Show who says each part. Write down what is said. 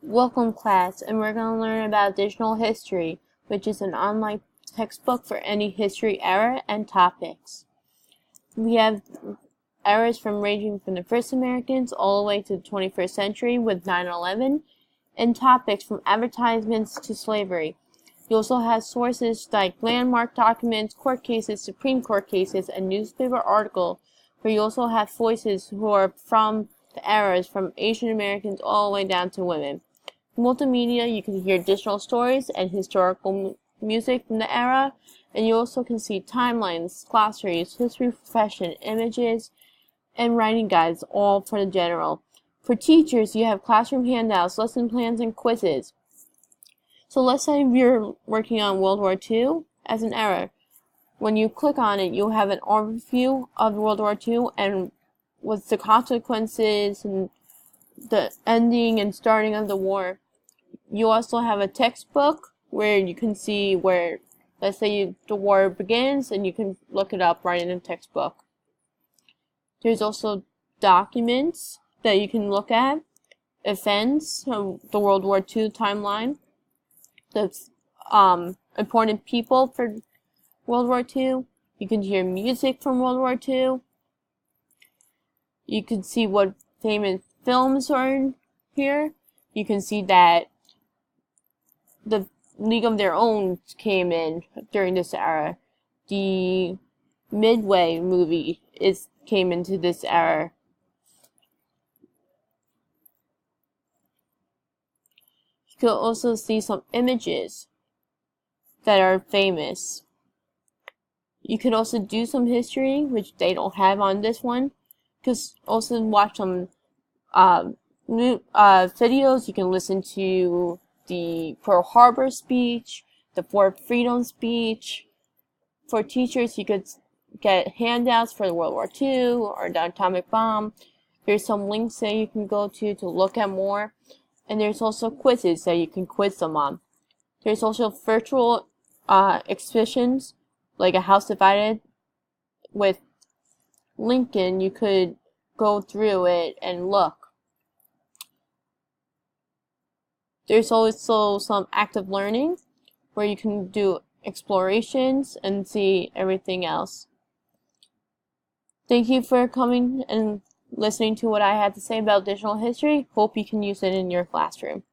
Speaker 1: Welcome class, and we're going to learn about additional history, which is an online textbook for any history era and topics. We have eras ranging from the first Americans all the way to the 21st century with 9/11, and topics from advertisements to slavery. You also have sources like landmark documents, court cases, Supreme Court cases, and newspaper articles, where you also have voices who are from the eras from Asian Americans all the way down to women. Multimedia, you can hear additional stories and historical music from the era, and you also can see timelines, glossaries, history profession, images, and writing guides, all for the general. For teachers, you have classroom handouts, lesson plans, and quizzes. So let's say you're working on World War II as an era. When you click on it, you'll have an overview of World War II and what's the consequences and the ending and starting of the war. You also have a textbook where you can see where, let's say the war begins, and you can look it up right in the textbook. There's also documents that you can look at, events of the World War II timeline, the important people for World War II. You can hear music from World War II. You can see what famous films are in here. You can see that the League of Their Own came in during this era. The Midway movie came into this era. You can also see some images that are famous. You can also do some history, which they don't have on this one. You can also watch some videos. You can listen to the Pearl Harbor speech, the Fort Freedom speech. For teachers, you could get handouts for World War II or the atomic bomb. There's some links that you can go to look at more. And there's also quizzes that you can quiz them on. There's also virtual exhibitions, like a house divided with Lincoln. You could go through it and look. There's also some active learning where you can do explorations and see everything else. Thank you for coming and listening to what I had to say about additional history. Hope you can use it in your classroom.